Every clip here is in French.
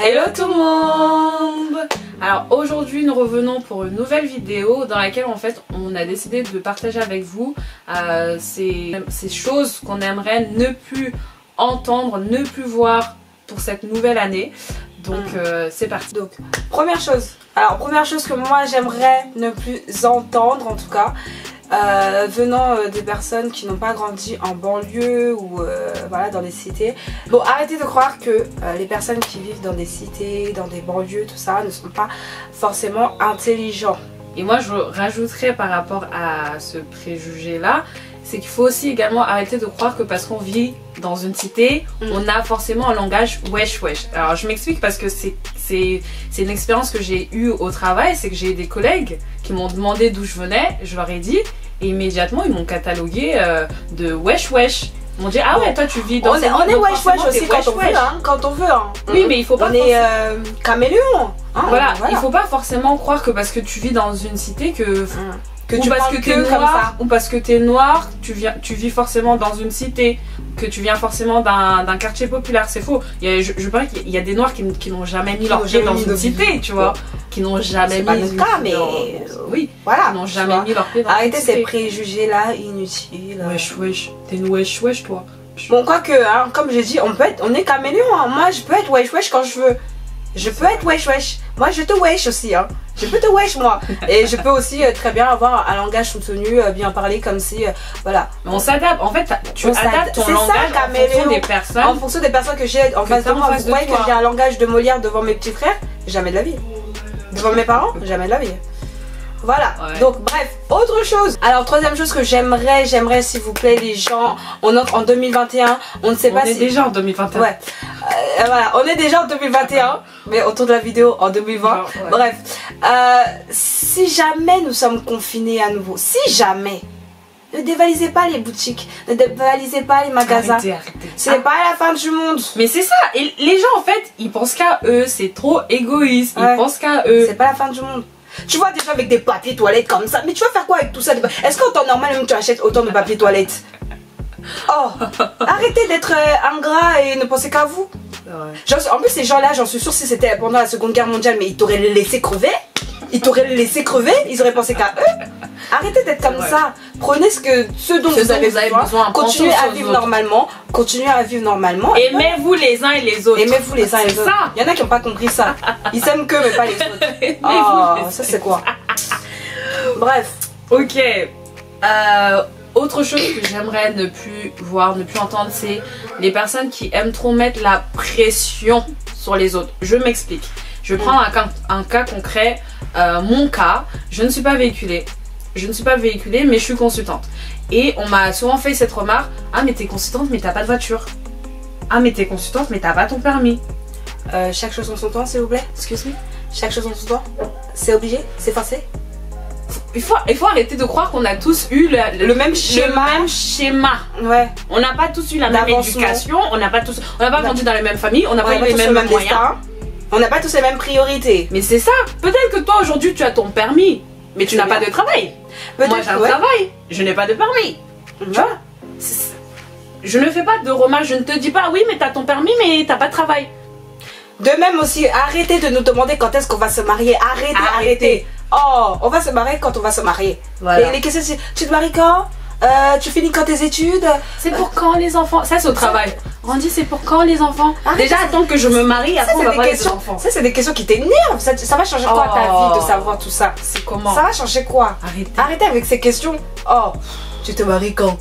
Hello tout le monde. Alors aujourd'hui nous revenons pour une nouvelle vidéo dans laquelle en fait on a décidé de partager avec vous ces choses qu'on aimerait ne plus entendre, ne plus voir pour cette nouvelle année. Donc c'est parti. Donc première chose que moi j'aimerais ne plus entendre en tout cas, venant des personnes qui n'ont pas grandi en banlieue ou voilà, dans les cités. Bon, arrêtez de croire que les personnes qui vivent dans des cités, dans des banlieues, tout ça, ne sont pas forcément intelligents. Et moi je rajouterais par rapport à ce préjugé là, c'est qu'il faut aussi également arrêter de croire que parce qu'on vit dans une cité, on a forcément un langage wesh wesh. Alors je m'explique parce que c'est une expérience que j'ai eue au travail, c'est que j'ai des collègues qui m'ont demandé d'où je venais, je leur ai dit, et immédiatement ils m'ont catalogué de wesh wesh. Ils m'ont dit ah ouais toi tu vis dans on est wesh wesh aussi quand on veut, hein, quand on veut. Hein. Oui mais il faut pas. On est caméléon. Hein, voilà, il faut pas forcément croire que parce que tu vis dans une cité que ou parce que t'es noir, ou parce que t'es noir, tu vis forcément dans une cité, que tu viens forcément d'un quartier populaire. C'est faux. Je parie qu'il y a des noirs qui n'ont jamais mis leur pied dans une cité, tu vois, qui n'ont jamais mis. Mais oui, voilà, qui n'ont jamais mis leur pied dans une cité. Arrêtez ces préjugés là inutiles. Wesh wesh, t'es une wesh wesh toi. Bon, quoique, hein, comme j'ai dit, on est caméléon. Hein. Moi, je peux être wesh wesh quand je veux. Je peux être wesh wesh. Moi, je te wesh aussi. Hein. Je peux te wesh, moi. Et je peux aussi très bien avoir un langage soutenu, bien parler comme si. Voilà. Mais on s'adapte. En fait, tu adaptes ton langage en fonction des personnes. En fonction des personnes que j'ai en face de moi. Vous voyez que j'ai un langage de Molière devant mes petits frères? Jamais de la vie. Devant mes parents? Jamais de la vie. Voilà, ouais. Donc bref, autre chose. Alors troisième chose que j'aimerais s'il vous plaît les gens, on entre en 2021, on ne sait pas si... On est déjà en 2021. Ouais, voilà, on est déjà en 2021, mais autour de la vidéo en 2020. Genre, ouais. Bref, si jamais nous sommes confinés à nouveau, si jamais, ne dévalisez pas les boutiques, ne dévalisez pas les magasins. Arrêtez. Ce n'est pas la fin du monde. Mais c'est ça, et les gens en fait, ils pensent qu'à eux, c'est trop égoïste, ils pensent qu'à eux. C'est pas la fin du monde. Tu vois des gens avec des papiers toilettes comme ça, mais tu vas faire quoi avec tout ça? Est-ce qu'en temps normal même tu achètes autant de papier toilette? Oh, arrêtez d'être ingrat et ne pensez qu'à vous. Ouais. En plus ces gens là, j'en suis sûre, si c'était pendant la Seconde Guerre mondiale, mais ils t'auraient laissé crever. Ils auraient pensé qu'à eux. Arrêtez d'être comme ça. Prenez ce dont vous avez besoin. Continuez à vivre normalement. Continuez à vivre normalement. Aimez-vous les uns et les autres. Aimez-vous les uns et les autres. Il y en a qui n'ont pas compris ça. Ils s'aiment que mais pas les autres. Oh, ça c'est quoi? Bref. Ok. Autre chose que j'aimerais ne plus voir, ne plus entendre, c'est les personnes qui aiment trop mettre la pression sur les autres. Je m'explique. Je vais prendre un cas concret. Mon cas, je ne suis pas véhiculée. Mais je suis consultante. Et on m'a souvent fait cette remarque. Ah mais t'es consultante mais t'as pas de voiture. Ah mais t'es consultante mais t'as pas ton permis. Chaque chose en son temps s'il vous plaît. Excuse-moi. Chaque chose en son temps. C'est obligé? C'est forcé? Il faut arrêter de croire qu'on a tous eu le même schéma. Ouais. On n'a pas tous eu la même éducation. On n'a pas grandi dans les mêmes familles. On n'a pas eu les mêmes moyens. On n'a pas tous les mêmes priorités. Mais c'est ça. Peut-être que toi aujourd'hui tu as ton permis, mais tu n'as pas de travail. Moi j'ai un travail, je n'ai pas de permis. Tu vois, je ne fais pas de remarques, je ne te dis pas oui mais tu as ton permis mais tu n'as pas de travail. De même aussi, arrêtez de nous demander quand est-ce qu'on va se marier. Arrêtez. Oh, on va se marier quand on va se marier. Voilà. Et les questions c'est, tu te maries quand? Tu finis quand tes études? C'est pour quand les enfants? Ça c'est au travail. On dit c'est pour quand les enfants? Déjà attends que je me marie, après on va parler des enfants. Ça c'est des questions qui t'énervent. Ça va changer quoi ta vie de savoir tout ça? C'est comment? Ça va changer quoi? Arrêtez avec ces questions. Oh, tu te maries quand?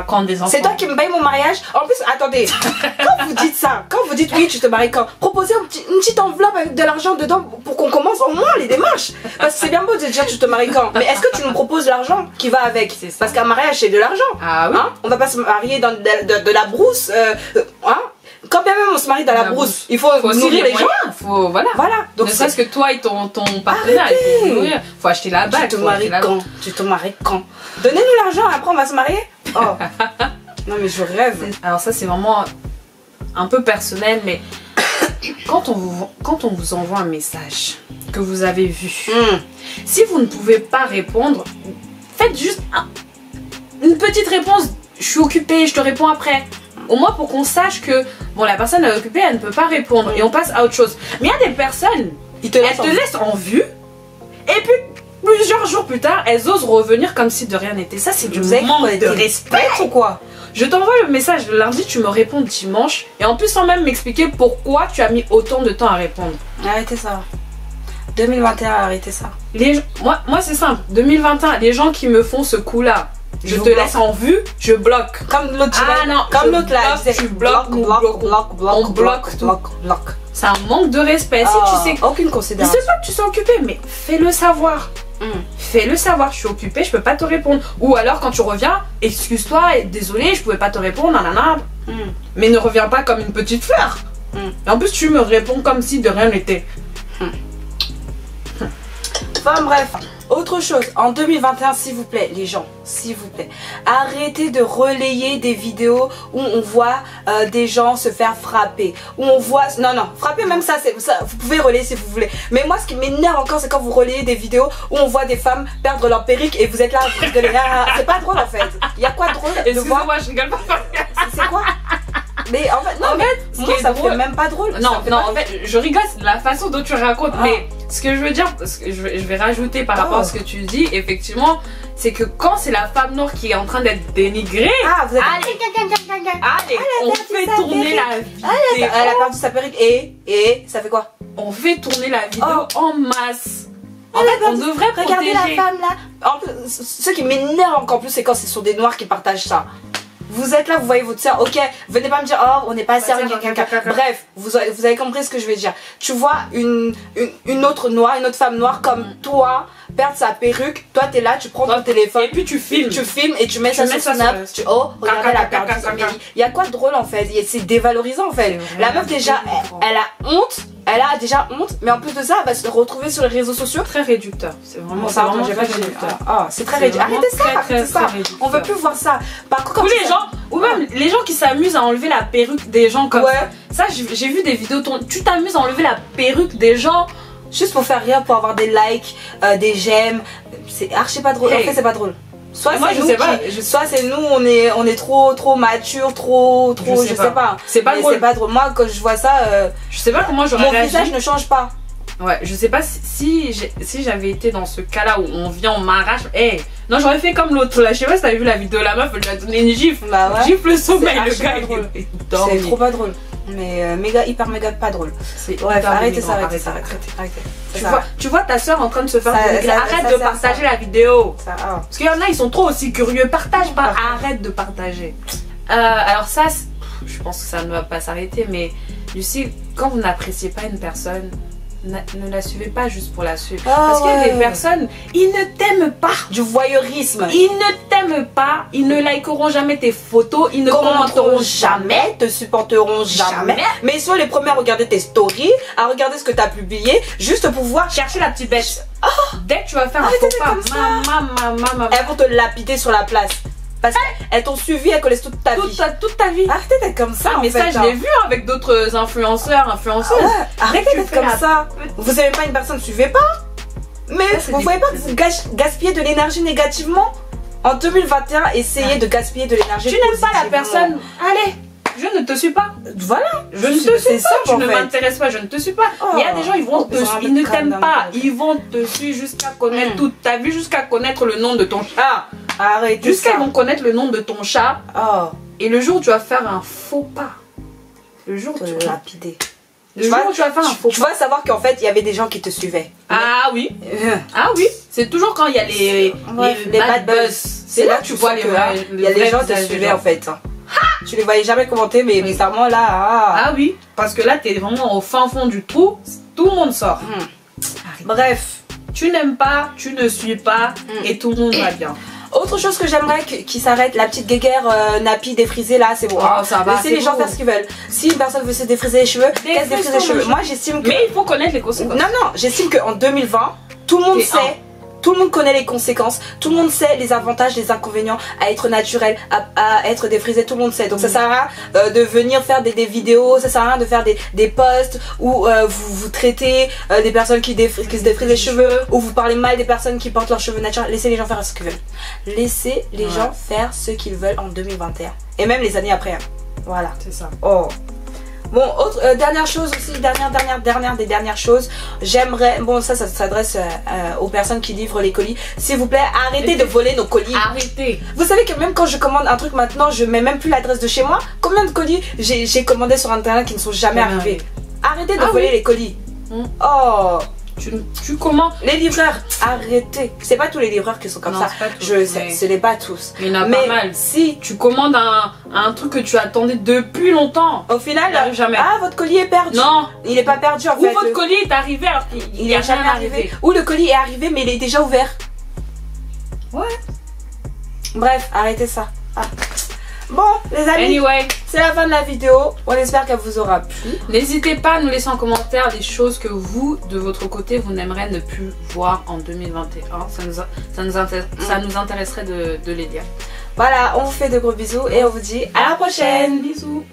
Quand des enfants. C'est toi qui me paye mon mariage? En plus, attendez, quand vous dites ça, quand vous dites oui tu te maries quand, proposez une petite enveloppe avec de l'argent dedans pour qu'on commence au moins les démarches. Parce que c'est bien beau de dire tu te maries quand, mais est-ce que tu nous proposes l'argent qui va avec? Parce qu'un mariage c'est de l'argent. Ah oui. Hein? On va pas se marier dans de la brousse. Hein? Quand bien même on se marie dans la brousse, il faut nourrir les gens. Voilà. Donc ne serait-ce que toi et ton partenaire, il faut nourrir. Faut acheter la bague. Tu te maries quand? Donnez-nous l'argent, après on va se marier. Oh. Non mais je rêve. Alors ça c'est vraiment un peu personnel, mais quand on vous envoie un message que vous avez vu, si vous ne pouvez pas répondre, faites juste une petite réponse. Je suis occupée, je te réponds après. Au moins pour qu'on sache que bon, la personne est occupée, elle ne peut pas répondre et on passe à autre chose. Mais il y a des personnes, elles te laissent en vue et puis plusieurs jours plus tard, elles osent revenir comme si de rien n'était. Ça, c'est du manque de respect ou quoi? Je t'envoie le message le lundi, tu me réponds dimanche et en plus sans même m'expliquer pourquoi tu as mis autant de temps à répondre. Arrêtez ça. 2021, arrêtez ça. Moi c'est simple, 2021, les gens qui me font ce coup-là, je te laisse en vue, je bloque. Comme l'autre, comme l'autre là, tu bloques, on bloque tout. C'est un manque de respect. Si tu sais, aucune considération. Je sais pas que tu sois occupé, mais fais-le savoir. Fais-le savoir, je suis occupée, je peux pas te répondre. Ou alors quand tu reviens, excuse-toi, désolé, je pouvais pas te répondre, nanana. Mais ne reviens pas comme une petite fleur. Et en plus tu me réponds comme si de rien n'était. Enfin bref, autre chose, en 2021, s'il vous plaît, les gens, s'il vous plaît, arrêtez de relayer des vidéos où on voit des gens se faire frapper, où on voit, non, frapper même ça, vous pouvez relayer si vous voulez, mais moi ce qui m'énerve encore, c'est quand vous relayez des vidéos où on voit des femmes perdre leur perruque et vous êtes là, vous rigolez, c'est pas drôle en fait, il y a quoi de drôle de voir? Excusez-moi, je rigole pas. C'est quoi? Mais en fait, moi ça me fait même pas drôle. Non, en fait, je rigole de la façon dont tu racontes, mais ce que je veux dire, parce que je vais rajouter par rapport à ce que tu dis, effectivement, c'est que quand c'est la femme noire qui est en train d'être dénigrée, allez, on fait tourner la vidéo. Elle a perdu sa perruque et ça fait quoi? On fait tourner la vidéo en masse. En fait, on devrait regarder la femme là. En plus, ce qui m'énerve encore plus, c'est quand ce sont des noirs qui partagent ça. Vous êtes là, vous voyez votre soeur, ok, venez pas me dire, oh, on n'est pas sérieux, bref, vous avez compris ce que je vais dire. Tu vois une autre noire, une autre femme noire comme toi, perdre sa perruque, toi t'es là, tu prends ton téléphone, et puis tu filmes. Tu filmes et tu mets ça sur Snap, oh, regardez la perdu sa perruque. Il y a quoi de drôle en fait, c'est dévalorisant en fait. La meuf déjà, elle a honte. Elle a déjà honte, mais en plus de ça, elle va se retrouver sur les réseaux sociaux. Très réducteur. C'est vraiment ça. C'est très réducteur. Arrêtez ça. On veut plus voir ça. Par contre, les gens, ou même les gens qui s'amusent à enlever la perruque des gens comme ça. J'ai vu des vidéos. Tu t'amuses à enlever la perruque des gens juste pour faire rire, pour avoir des likes, des j'aime. C'est archi pas drôle. En fait, c'est pas drôle. Soit c'est nous, on est trop mature, trop, je sais pas. C'est pas drôle. C'est pas drôle. Moi, quand je vois ça, je sais pas comment j'aurais réagi. Mon visage ne change pas. Ouais, je sais pas si j'avais été dans ce cas-là où on vient, on m'arrache. Non, j'aurais fait comme l'autre là. Je sais pas si t'avais vu la vidéo de la meuf, elle lui a donné une gifle. Gifle le sommeil, le gars. C'est trop pas drôle. Mais hyper méga pas drôle. Bref, arrêtez ça. Tu vois ta soeur en train de se faire arrête de partager la vidéo. Parce qu'il y en a, ils sont trop aussi curieux. Partage pas, arrête de partager. Alors ça, je pense que ça ne va pas s'arrêter, mais Lucie, quand vous n'appréciez pas une personne, ne la suivez pas juste pour la suivre. Parce qu'il y a des personnes, ils ne t'aiment pas. Du voyeurisme. Ils ne t'aiment pas. Ils ne likeront jamais tes photos. Ils ne commenteront jamais. Te supporteront jamais. Mais ils sont les premiers à regarder tes stories, à regarder ce que tu as publié, juste pour voir chercher la petite bête. Dès que tu vas faire un faux pas, elles vont te lapider sur la place. Parce qu'elles t'ont suivi, elles connaissent toute ta vie. Toute ta vie. Arrêtez d'être comme ça. Mais ça, je l'ai vu avec d'autres influenceuses. Arrêtez d'être comme ça. Vous aimez pas une personne, suivez pas. Mais vous voyez pas que vous gaspillez de l'énergie négativement. En 2021, essayez de gaspiller de l'énergie. Tu n'aimes pas la personne. Allez, je ne te suis pas. Voilà. Je ne te suis pas. Tu ne m'intéresses pas. Je ne te suis pas. Il y a des gens, ils ne t'aiment pas. Ils vont te suivre jusqu'à connaître toute ta vie, jusqu'à connaître le nom de ton chat. Arrête. Jusqu'à ils vont connaître le nom de ton chat. Et le jour où tu vas faire un faux pas, le jour où tu vas lapider. Le jour où tu vas faire un faux pas. Tu vas savoir qu'en fait il y avait des gens qui te suivaient. Ah oui. C'est toujours quand il y a les bad buzz. C'est là que tu vois il y a des gens qui te suivaient en fait. Tu les voyais jamais commenter, mais bizarrement là. Ah oui. Parce que là t'es vraiment au fin fond du trou. Tout le monde sort. Bref. Tu n'aimes pas, tu ne suis pas et tout le monde va bien. Autre chose que j'aimerais qui s'arrête, la petite guéguerre nappie défrisée là, c'est bon. Ça va. Laissez les gens faire ce qu'ils veulent. Si une personne veut se défriser les cheveux, qu'elle se défrise les cheveux. Moi j'estime que. Mais il faut connaître les conséquences. Non, j'estime qu'en 2020, tout le monde sait. Tout le monde connaît les conséquences, tout le monde sait les avantages, les inconvénients à être naturel, à être défrisé, tout le monde sait. Donc ça sert à rien de venir faire des vidéos, ça sert à rien de faire des posts où vous traitez des personnes qui se défrisent les cheveux, ou vous parlez mal des personnes qui portent leurs cheveux naturels. Laissez les gens faire ce qu'ils veulent. Laissez les gens faire ce qu'ils veulent en 2021. Et même les années après. Voilà. C'est ça. Oh. Bon, autre, dernière chose aussi, dernière choses. J'aimerais, bon ça s'adresse aux personnes qui livrent les colis. S'il vous plaît, arrêtez de voler nos colis. Arrêtez. Vous savez que même quand je commande un truc maintenant, je mets même plus l'adresse de chez moi. Combien de colis j'ai commandé sur internet qui ne sont jamais arrivés? Arrêtez de voler les colis. Oh. Tu commandes. Les livreurs, arrêtez. C'est pas tous les livreurs qui sont comme ça. Je sais, ce n'est pas tous. Mais il y en a pas mal. Si tu commandes un truc que tu attendais depuis longtemps, au final, jamais. Ah, votre colis est perdu. Non, il n'est pas perdu en fait. Ou votre colis est arrivé alors qu'il n'y a jamais arrivé. Ou le colis est arrivé mais il est déjà ouvert. Ouais. Bref, arrêtez ça. Ah. Bon, les amis, anyway, c'est la fin de la vidéo. On espère qu'elle vous aura plu. N'hésitez pas à nous laisser en commentaire des choses que vous, de votre côté, vous n'aimeriez ne plus voir en 2021. Ça nous intéresserait de les dire. Voilà, on vous fait de gros bisous et on vous dit à la prochaine. Bisous.